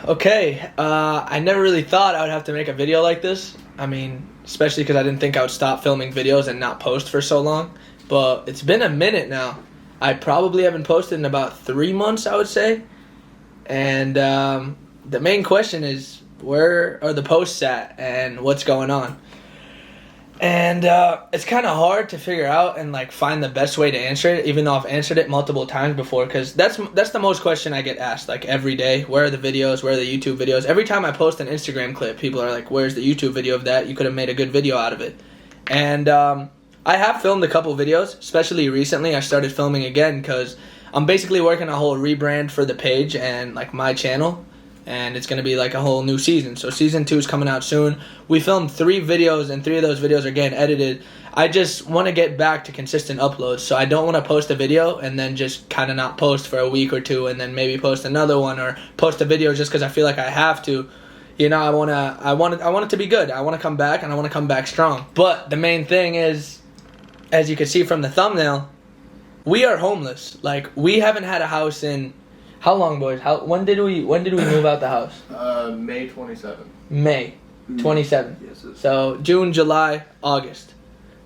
Okay, I never really thought I would have to make a video like this. I mean, especially because I didn't think I would stop filming videos and not post for so long. But it's been a minute now. I probably haven't posted in about 3 months, I would say. And the main question is, where are the posts at and what's going on? And it's kind of hard to figure out and like find the best way to answer it, even though I've answered it multiple times before, because that's the most question I get asked like every day. Where are the videos? Where are the YouTube videos? Every time I post an Instagram clip, people are like, where's the YouTube video of that? You could have made a good video out of it. And I have filmed a couple videos, especially recently. I started filming again because I'm basically working a whole rebrand for the page and like my channel. And it's going to be like a whole new season. So season 2 is coming out soon. We filmed 3 videos, and 3 of those videos are getting edited. I just want to get back to consistent uploads. So I don't want to post a video and then just kind of not post for a week or 2 and then maybe post another one or post a video just because I feel like I have to. You know, I want it to be good. I want to come back, and I want to come back strong. But the main thing is, as you can see from the thumbnail, we are homeless. Like, we haven't had a house in... How long, boys? When did we move out the house? May 27th. May 27th. Yes. So June, July, August.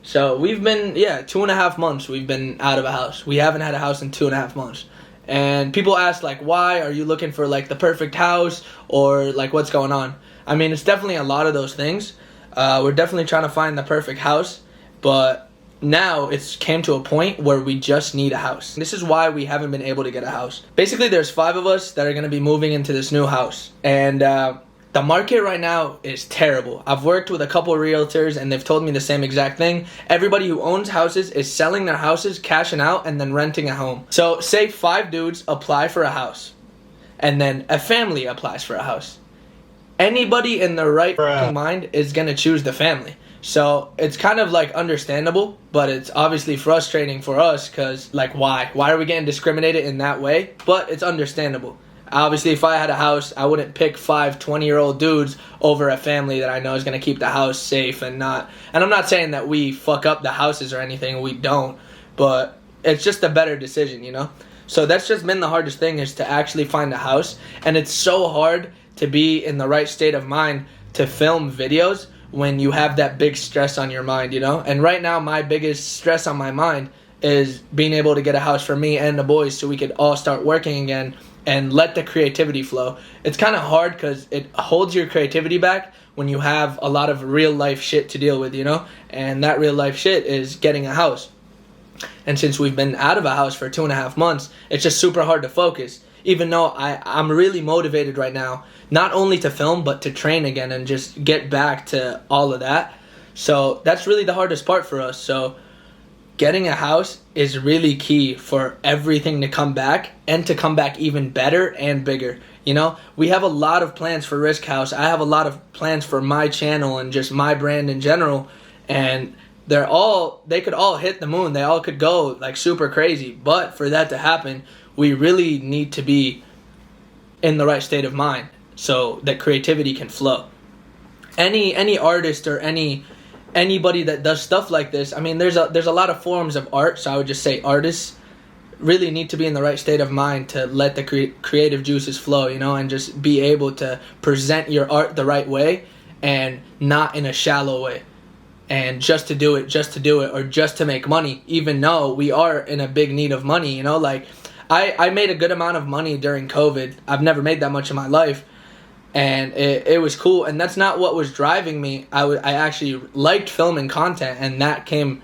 So we've been 2.5 months we've been out of a house. We haven't had a house in 2.5 months. And people ask like, why are you looking for like the perfect house or like what's going on? I mean, it's definitely a lot of those things. We're definitely trying to find the perfect house, but now it's came to a point where we just need a house. This is why we haven't been able to get a house. Basically, there's 5 of us that are going to be moving into this new house. And the market right now is terrible. I've worked with a couple of realtors and they've told me the same exact thing. Everybody who owns houses is selling their houses, cashing out, and then renting a home. So say 5 dudes apply for a house and then a family applies for a house. Anybody in their right mind is going to choose the family. So it's kind of like understandable, but it's obviously frustrating for us because like why are we getting discriminated in that way? But it's understandable. Obviously, if I had a house, I wouldn't pick 5 20-year-old dudes over a family that I know is going to keep the house safe and not. And I'm not saying that we fuck up the houses or anything, we don't, but it's just a better decision, you know? So that's just been the hardest thing, is to actually find a house. And it's so hard to be in the right state of mind to film videos when you have that big stress on your mind, you know? And right now, my biggest stress on my mind is being able to get a house for me and the boys so we could all start working again and let the creativity flow. It's kind of hard because it holds your creativity back when you have a lot of real life shit to deal with, you know? And that real life shit is getting a house. And since we've been out of a house for 2.5 months, it's just super hard to focus. Even though I'm really motivated right now, not only to film, but to train again and just get back to all of that. So that's really the hardest part for us. So getting a house is really key for everything to come back and to come back even better and bigger. You know, we have a lot of plans for Risk House. I have a lot of plans for my channel and just my brand in general. And they could all hit the moon. They all could go like super crazy. But for that to happen, we really need to be in the right state of mind so that creativity can flow. Any artist or anybody that does stuff like this, I mean, there's a lot of forms of art, so I would just say artists really need to be in the right state of mind to let the creative juices flow, you know, and just be able to present your art the right way and not in a shallow way. And just to do it, or just to make money, even though we are in a big need of money, you know, like I made a good amount of money during COVID. I've never made that much in my life, and it was cool. And that's not what was driving me. I actually liked filming content, and that came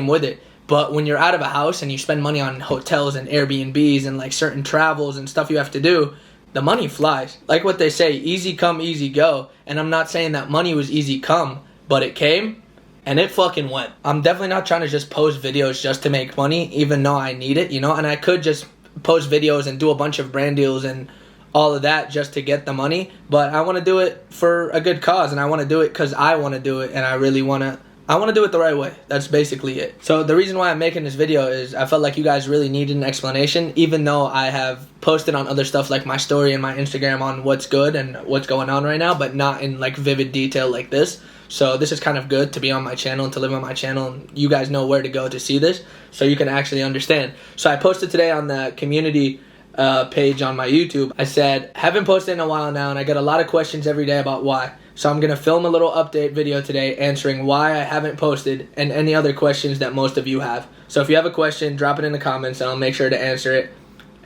with it. But when you're out of a house and you spend money on hotels and Airbnbs and like certain travels and stuff you have to do, the money flies. Like what they say, easy come, easy go. And I'm not saying that money was easy come, but it came. And it fucking went. I'm definitely not trying to just post videos just to make money, even though I need it, you know? And I could just post videos and do a bunch of brand deals and all of that just to get the money. But I want to do it for a good cause, and I want to do it because I want to do it, and I really want to... I want to do it the right way. That's basically it. So the reason why I'm making this video is I felt like you guys really needed an explanation, even though I have posted on other stuff like my story and my Instagram on what's good and what's going on right now, but not in like vivid detail like this. So this is kind of good to be on my channel and to live on my channel, and you guys know where to go to see this so you can actually understand. So I posted today on the community page on my YouTube. I said, haven't posted in a while now, and I get a lot of questions every day about why. So I'm going to film a little update video today answering why I haven't posted and any other questions that most of you have. So if you have a question, drop it in the comments and I'll make sure to answer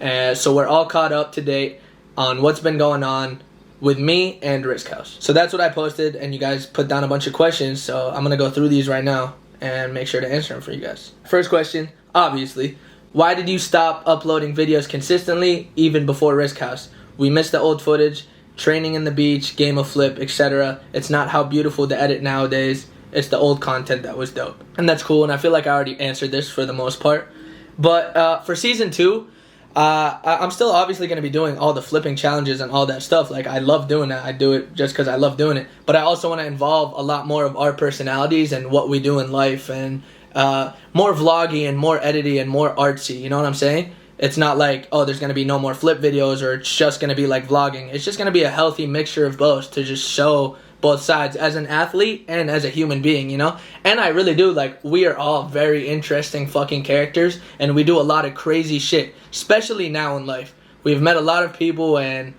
it. So we're all caught up to date on what's been going on with me and Risk House. So that's what I posted, and you guys put down a bunch of questions, so I'm going to go through these right now and make sure to answer them for you guys. First question, obviously, why did you stop uploading videos consistently even before Risk House? We missed the old footage, training in the beach, game of Flip, etc. It's not how beautiful to edit nowadays. It's the old content that was dope. And that's cool, and I feel like I already answered this for the most part. But for season 2, I'm still obviously going to be doing all the flipping challenges and all that stuff. Like, I love doing that. I do it just because I love doing it. But I also want to involve a lot more of our personalities and what we do in life, and more vloggy and more edity and more artsy. You know what I'm saying? It's not like, oh, there's going to be no more flip videos or it's just going to be like vlogging. It's just going to be a healthy mixture of both to just show both sides as an athlete and as a human being, you know? And I really do, like, we are all very interesting fucking characters, and we do a lot of crazy shit, especially now in life. We've met a lot of people, and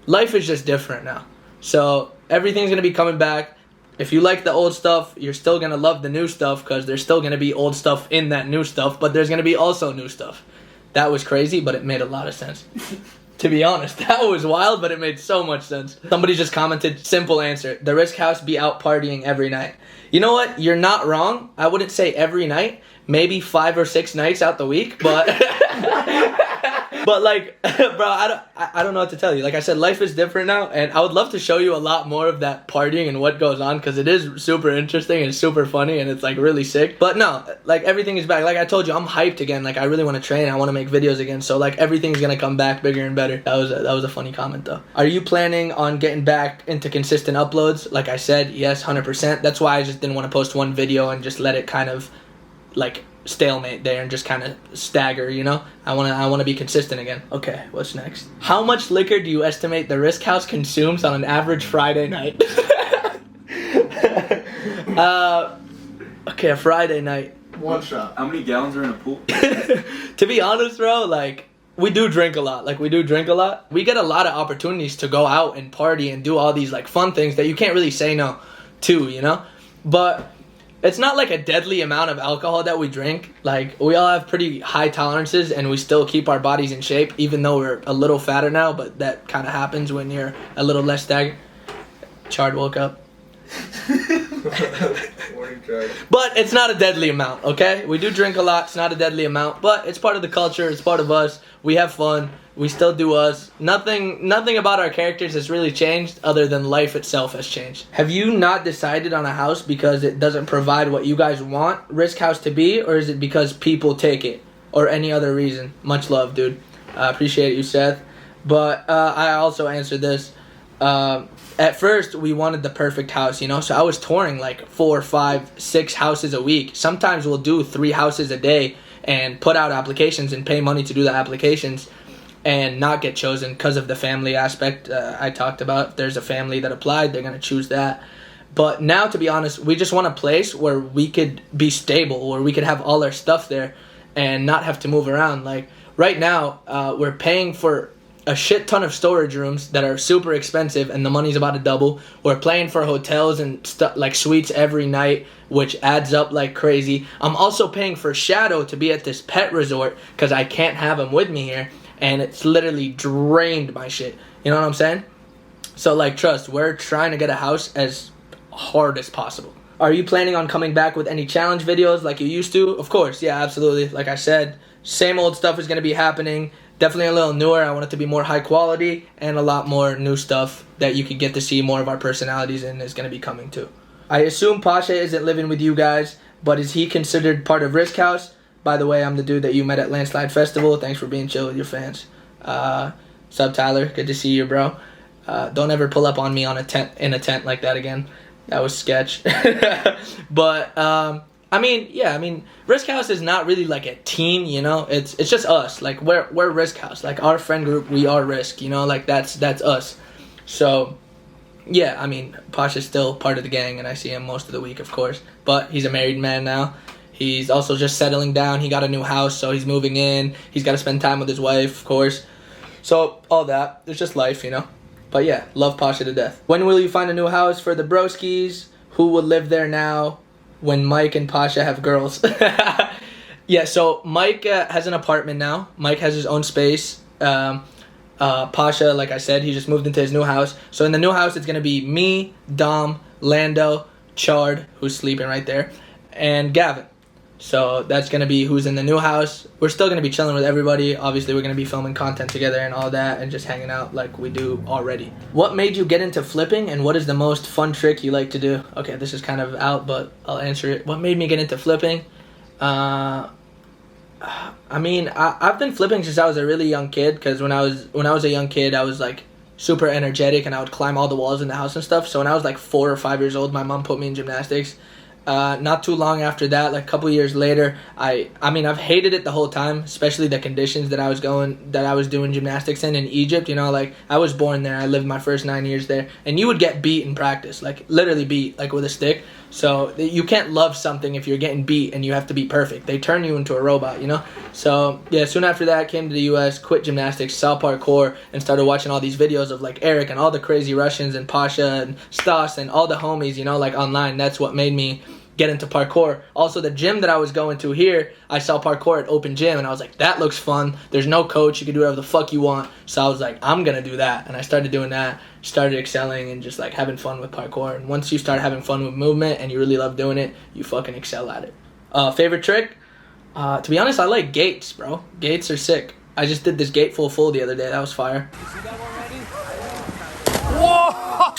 life is just different now. So everything's going to be coming back. If you like the old stuff, you're still going to love the new stuff, because there's still going to be old stuff in that new stuff, but there's going to be also new stuff. That was crazy, but it made a lot of sense. To be honest, that was wild, but it made so much sense. Somebody just commented, simple answer, the Risk House be out partying every night. You know what? You're not wrong. I wouldn't say every night. Maybe 5 or 6 nights out the week, but... But like, bro, I don't know what to tell you. Like I said, life is different now, and I would love to show you a lot more of that partying and what goes on, because it is super interesting and super funny, and it's like really sick. But no, like everything is back. Like I told you, I'm hyped again. Like I really want to train. I want to make videos again. So like everything's gonna come back bigger and better. That was a funny comment though. Are you planning on getting back into consistent uploads? Like I said, yes, 100%. That's why I just didn't want to post one video and just let it kind of like stalemate there and just kind of stagger, you know? I want to be consistent again. Okay, what's next? How much liquor do you estimate the Risk House consumes on an average Friday night? Okay, a Friday night. 1 shot. How many gallons are in a pool? To be honest, bro, like, we do drink a lot. Like, we do drink a lot. We get a lot of opportunities to go out and party and do all these, like, fun things that you can't really say no to, you know? But it's not like a deadly amount of alcohol that we drink. Like, we all have pretty high tolerances, and we still keep our bodies in shape, even though we're a little fatter now, but that kind of happens when you're a little less staggered. Chard woke up. Morning Chard. But it's not a deadly amount, okay? We do drink a lot. It's not a deadly amount, but it's part of the culture. It's part of us. We have fun. We still do us. Nothing about our characters has really changed, other than life itself has changed. Have you not decided on a house because it doesn't provide what you guys want Risk House to be, or is it because people take it, or any other reason? Much love, dude. I appreciate you, Seth. But I also answered this. At first, we wanted the perfect house, you know? So I was touring like 4, 5, 6 houses a week. Sometimes we'll do 3 houses a day and put out applications and pay money to do the applications and not get chosen because of the family aspect I talked about. If there's a family that applied, they're going to choose that. But now, to be honest, we just want a place where we could be stable, where we could have all our stuff there and not have to move around. Like, right now, we're paying for a shit ton of storage rooms that are super expensive, and the money's about to double. We're paying for hotels and stuff like suites every night, which adds up like crazy. I'm also paying for Shadow to be at this pet resort because I can't have him with me here, and it's literally drained my shit. You know what I'm saying? So like, trust, we're trying to get a house as hard as possible. Are you planning on coming back with any challenge videos like you used to? Of course, yeah, absolutely. Like I said, same old stuff is going to be happening. Definitely a little newer. I want it to be more high quality, and a lot more new stuff that you can get to see more of our personalities in is going to be coming too. I assume Pasha isn't living with you guys, but is he considered part of Risk House? By the way, I'm the dude that you met at Landslide Festival. Thanks for being chill with your fans. Sub Tyler, good to see you, bro. Don't ever pull up on me on in a tent like that again. That was sketch. But I mean, Risk House is not really like a team, you know. It's just us. Like we're Risk House. Like our friend group, we are Risk, you know. Like that's us. So yeah, I mean, Pasha's still part of the gang, and I see him most of the week, of course. But he's a married man now. He's also just settling down. He got a new house, so he's moving in. He's got to spend time with his wife, of course. So all that, it's just life, you know. But yeah, love Pasha to death. When will you find a new house for the broskies? Who will live there now when Mike and Pasha have girls? Yeah, so Mike has an apartment now. Mike has his own space. Pasha, like I said, he just moved into his new house. So in the new house, it's going to be me, Dom, Lando, Chard, who's sleeping right there, and Gavin. So that's going to be who's in the new house. We're still going to be chilling with everybody. Obviously, we're going to be filming content together and all that and just hanging out like we do already. What made you get into flipping, and what is the most fun trick you like to do? Okay, this is kind of out, but I'll answer it. What made me get into flipping? I mean, I've been flipping since I was a really young kid, because when I was a young kid, I was like super energetic and I would climb all the walls in the house and stuff. So when I was like 4 or 5 years old, my mom put me in gymnastics. Not too long after that, like a couple years later, I mean, I've hated it the whole time, especially the conditions that I was doing gymnastics in Egypt. You know, like I was born there, I lived my first 9 years there, and you would get beat in practice, like literally beat, like with a stick. So you can't love something if you're getting beat and you have to be perfect. They turn you into a robot, you know? So yeah, soon after that, came to the US, quit gymnastics, saw parkour, and started watching all these videos of like Eric and all the crazy Russians and Pasha and Stas and all the homies, you know, like online. That's what made me get into parkour. Also, the gym that I was going to here, I saw parkour at open gym, and I was like, that looks fun. There's no coach. You can do whatever the fuck you want. So I was like, I'm going to do that. And I started doing that, started excelling and just like having fun with parkour. And once you start having fun with movement and you really love doing it, you fucking excel at it. Favorite trick? To be honest, I like gates, bro. Gates are sick. I just did this gate full the other day. That was fire.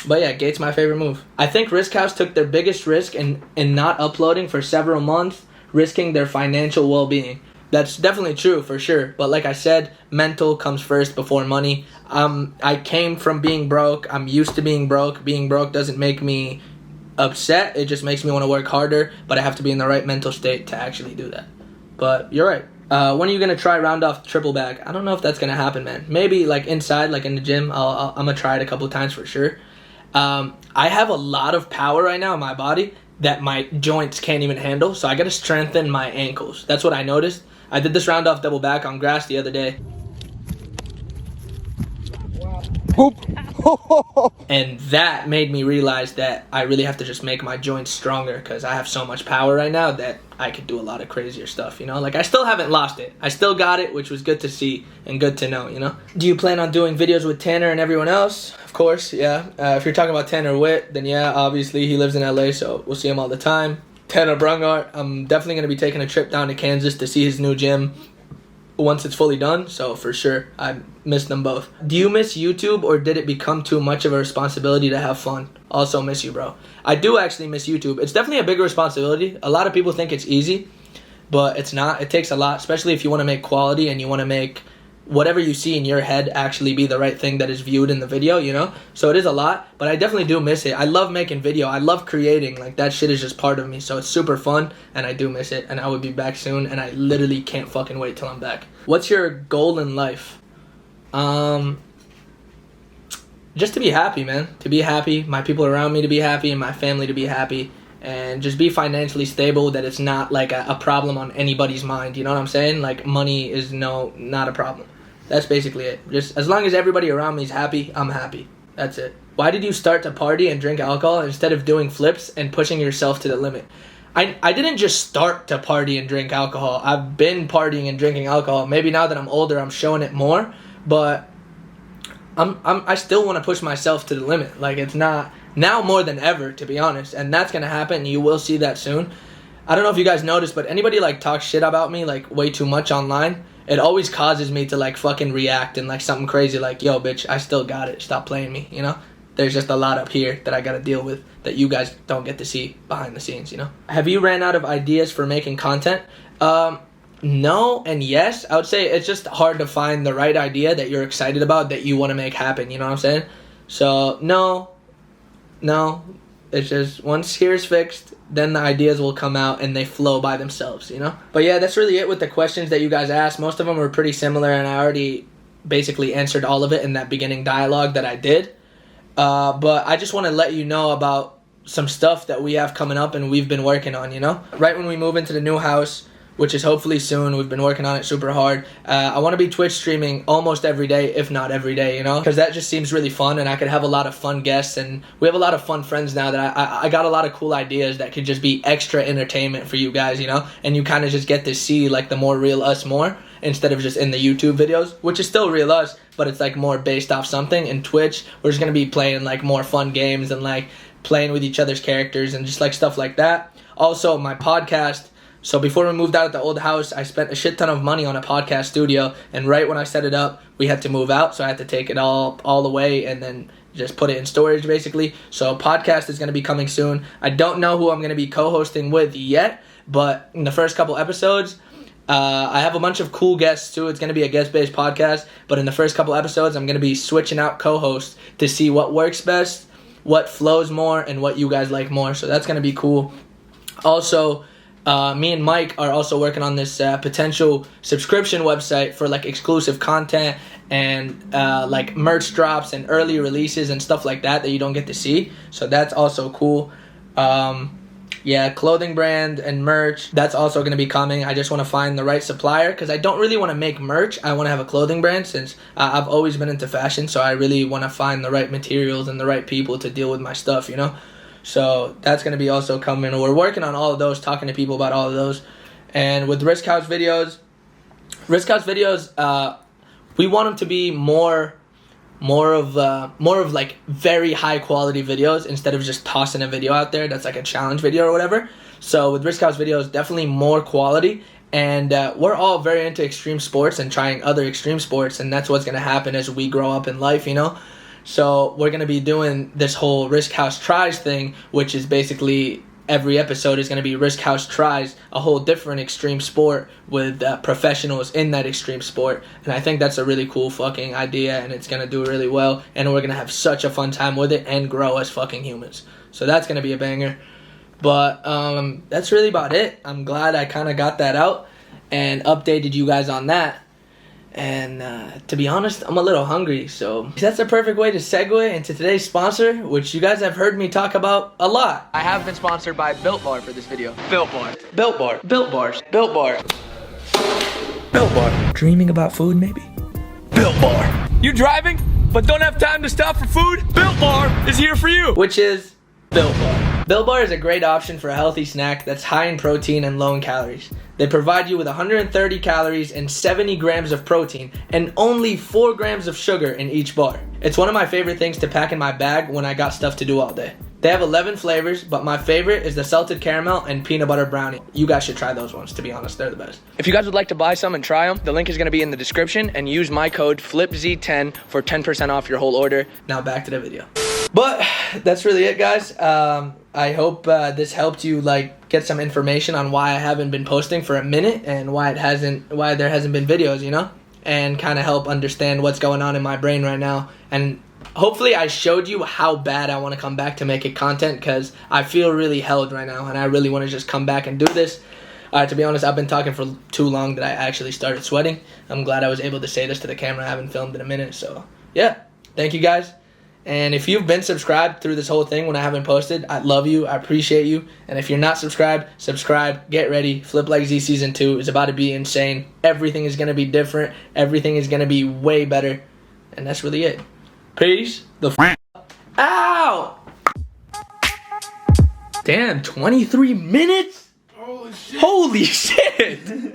But yeah, gate's my favorite move. I think Risk House took their biggest risk in not uploading for several months, risking their financial well-being. That's definitely true, for sure. But like I said, mental comes first before money. I came from being broke. I'm used to being broke. Being broke doesn't make me upset. It just makes me want to work harder. But I have to be in the right mental state to actually do that. But you're right. When are you going to try round off triple bag? I don't know if that's going to happen, man. Maybe like inside, like in the gym, I'm going to try it a couple times for sure. I have a lot of power right now in my body that my joints can't even handle, so I gotta strengthen my ankles. That's what I noticed. I did this round off double back on grass the other day. And that made me realize that I really have to just make my joints stronger, because I have so much power right now that I could do a lot of crazier stuff, you know? Like, I still haven't lost it. I still got it, which was good to see and good to know, you know? Do you plan on doing videos with Tanner and everyone else? Of course, yeah. If you're talking about Tanner Witt, then yeah, obviously he lives in LA, so we'll see him all the time. Tanner Brungart, I'm definitely going to be taking a trip down to Kansas to see his new gym once it's fully done, so for sure, I miss them both. Do you miss YouTube, or did it become too much of a responsibility to have fun? Also miss you, bro. I do actually miss YouTube. It's definitely a bigger responsibility. A lot of people think it's easy, but it's not. It takes a lot, especially if you want to make quality and you want to make whatever you see in your head actually be the right thing that is viewed in the video, you know? So it is a lot, but I definitely do miss it. I love making video. I love creating. Like, that shit is just part of me, so it's super fun, and I do miss it, and I will be back soon, and I literally can't fucking wait till I'm back. What's your goal in life? Just to be happy, man. To be happy, my people around me to be happy, and my family to be happy, and just be financially stable, that it's not like a problem on anybody's mind, you know what I'm saying? Like, money is not a problem. That's basically it. Just as long as everybody around me is happy, I'm happy. That's it. Why did you start to party and drink alcohol instead of doing flips and pushing yourself to the limit? I didn't just start to party and drink alcohol. I've been partying and drinking alcohol. Maybe now that I'm older, I'm showing it more, but I still want to push myself to the limit. Like, it's not now more than ever, to be honest, and that's gonna happen. You will see that soon. I don't know if you guys noticed, but anybody like talks shit about me like way too much online, it always causes me to like fucking react and like something crazy, like, yo bitch, I still got it, stop playing me, you know? There's just a lot up here that I gotta deal with that you guys don't get to see behind the scenes, you know? Have you ran out of ideas for making content? No and yes. I would say it's just hard to find the right idea that you're excited about, that you want to make happen, you know what I'm saying? So no, it's just once here's fixed, then the ideas will come out and they flow by themselves, you know? But yeah, that's really it with the questions that you guys asked. Most of them were pretty similar, and I already basically answered all of it in that beginning dialogue that I did. But I just want to let you know about some stuff that we have coming up and we've been working on, you know? Right when we move into the new house, which is hopefully soon. We've been working on it super hard. I want to be Twitch streaming almost every day, if not every day, you know, because that just seems really fun, and I could have a lot of fun guests, and we have a lot of fun friends now that I got a lot of cool ideas that could just be extra entertainment for you guys, you know, and you kind of just get to see like the more real us more instead of just in the YouTube videos, which is still real us, but it's like more based off something. In Twitch, we're just going to be playing like more fun games and like playing with each other's characters and just like stuff like that. Also, my podcast. So before we moved out of the old house, I spent a shit ton of money on a podcast studio, and right when I set it up, we had to move out, so I had to take it all away and then just put it in storage, basically. So podcast is going to be coming soon. I don't know who I'm going to be co-hosting with yet, but in the first couple episodes, I have a bunch of cool guests too. It's going to be a guest-based podcast, but in the first couple episodes, I'm going to be switching out co-hosts to see what works best, what flows more, and what you guys like more. So that's going to be cool. Also, me and Mike are also working on this potential subscription website for like exclusive content and like merch drops and early releases and stuff like that you don't get to see. So that's also cool. Yeah, clothing brand and merch, that's also going to be coming. I just want to find the right supplier because I don't really want to make merch. I want to have a clothing brand since I've always been into fashion. So I really want to find the right materials and the right people to deal with my stuff, you know. So that's going to be also coming. We're working on all of those, talking to people about all of those. And with Risk House videos, we want them to be more of like very high quality videos instead of just tossing a video out there that's like a challenge video or whatever. So with Risk House videos, definitely more quality. And we're all very into extreme sports and trying other extreme sports, and that's what's going to happen as we grow up in life, you know. So we're going to be doing this whole Risk House Tries thing, which is basically every episode is going to be Risk House Tries, a whole different extreme sport with professionals in that extreme sport. And I think that's a really cool fucking idea, and it's going to do really well. And we're going to have such a fun time with it and grow as fucking humans. So that's going to be a banger. But that's really about it. I'm glad I kind of got that out and updated you guys on that. And to be honest, I'm a little hungry, so that's a perfect way to segue into today's sponsor, which you guys have heard me talk about a lot. I have been sponsored by Built Bar for this video. Built Bar. Built Bar. Built Bars. Built Bar. Built Bar. Dreaming about food, maybe? Built Bar. You driving, but don't have time to stop for food? Built Bar is here for you. Which is Built Bar. Built Bar is a great option for a healthy snack that's high in protein and low in calories. They provide you with 130 calories and 70 grams of protein and only 4 grams of sugar in each bar. It's one of my favorite things to pack in my bag when I got stuff to do all day. They have 11 flavors, but my favorite is the salted caramel and peanut butter brownie. You guys should try those ones, to be honest. They're the best. If you guys would like to buy some and try them, the link is going to be in the description, and use my code FlipZ10 for 10% off your whole order. Now back to the video. But that's really it, guys. I hope this helped you like get some information on why I haven't been posting for a minute and why there hasn't been videos, you know, and kind of help understand what's going on in my brain right now. And hopefully I showed you how bad I want to come back to making content, because I feel really held right now and I really want to just come back and do this. To be honest, I've been talking for too long that I actually started sweating. I'm glad I was able to say this to the camera. I haven't filmed in a minute, so yeah. Thank you, guys. And if you've been subscribed through this whole thing when I haven't posted, I love you. I appreciate you. And if you're not subscribed, subscribe. Get ready. FlipLikeZ Season 2 is about to be insane. Everything is going to be different. Everything is going to be way better. And that's really it. Peace. Ow! Damn, 23 minutes? Holy shit.